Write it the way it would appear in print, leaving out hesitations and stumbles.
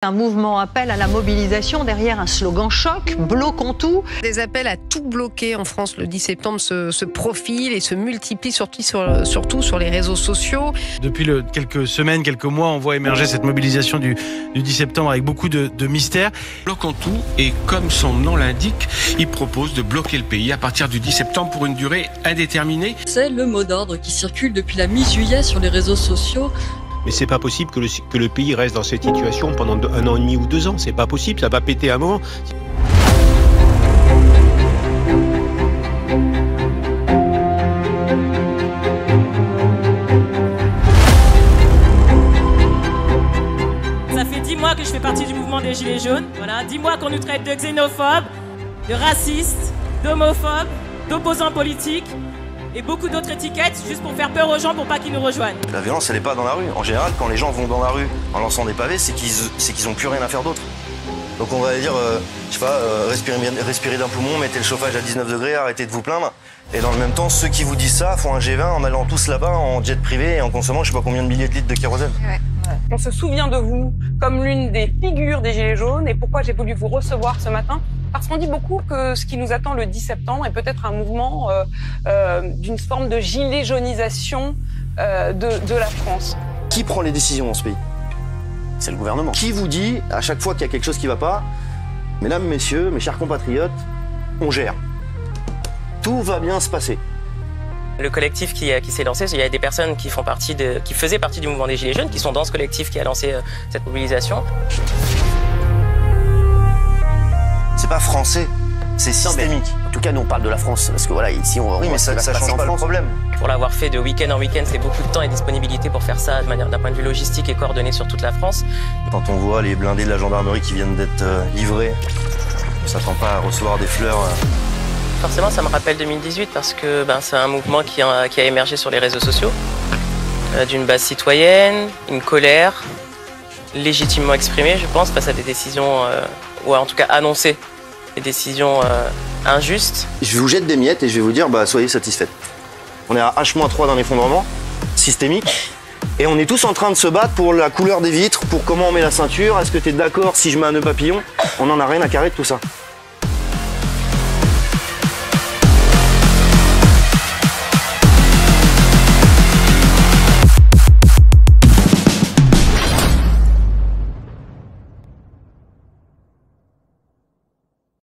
Un mouvement appelle à la mobilisation derrière un slogan choc, bloquons tout. Des appels à tout bloquer en France le 10 septembre se profilent et se multiplient surtout sur les réseaux sociaux. Depuis quelques semaines, quelques mois, on voit émerger cette mobilisation du 10 septembre avec beaucoup de mystères. Bloquons tout et comme son nom l'indique, il propose de bloquer le pays à partir du 10 septembre pour une durée indéterminée. C'est le mot d'ordre qui circule depuis la mi-juillet sur les réseaux sociaux. Mais c'est pas possible que le pays reste dans cette situation pendant 1 an et demi ou 2 ans. C'est pas possible, ça va péter à un moment. Ça fait 10 mois que je fais partie du mouvement des Gilets jaunes. Voilà, 10 mois qu'on nous traite de xénophobes, de racistes, d'homophobes, d'opposants politiques et beaucoup d'autres étiquettes juste pour faire peur aux gens pour pas qu'ils nous rejoignent. La violence, elle n'est pas dans la rue. En général, quand les gens vont dans la rue en lançant des pavés, c'est qu'ils n'ont plus rien à faire d'autre. Donc on va dire, je sais pas, respirez d'un poumon, mettez le chauffage à 19 degrés, arrêtez de vous plaindre. Et dans le même temps, ceux qui vous disent ça font un G20 en allant tous là-bas en jet privé et en consommant je sais pas combien de milliers de litres de kérosène. Ouais. On se souvient de vous comme l'une des figures des Gilets jaunes. Et pourquoi j'ai voulu vous recevoir ce matin ? Parce qu'on dit beaucoup que ce qui nous attend le 10 septembre est peut-être un mouvement d'une forme de gilet jaunisation de la France. Qui prend les décisions dans ce pays ? C'est le gouvernement. Qui vous dit, à chaque fois qu'il y a quelque chose qui ne va pas, mesdames, messieurs, mes chers compatriotes, on gère. Tout va bien se passer. Le collectif qui s'est lancé, il y a des personnes qui faisaient partie du mouvement des Gilets jaunes, qui sont dans ce collectif qui a lancé cette mobilisation. C'est pas français, c'est systémique. En tout cas, nous on parle de la France, parce que voilà, ici on... Oui, mais ça change pas le problème. Pour l'avoir fait de week-end en week-end, c'est beaucoup de temps et disponibilité pour faire ça d'un point de vue logistique et coordonné sur toute la France. Quand on voit les blindés de la gendarmerie qui viennent d'être livrés, on s'attend pas à recevoir des fleurs. Forcément, ça me rappelle 2018 parce que c'est un mouvement qui a émergé sur les réseaux sociaux, d'une base citoyenne, une colère légitimement exprimée, je pense, face à des décisions, ou en tout cas annoncées, des décisions injustes. Je vous jette des miettes et je vais vous dire, soyez satisfaits. On est à H-3 d'un effondrement systémique et on est tous en train de se battre pour la couleur des vitres, pour comment on met la ceinture, est-ce que tu es d'accord si je mets un nœud papillon ? On n'en a rien à carrer de tout ça.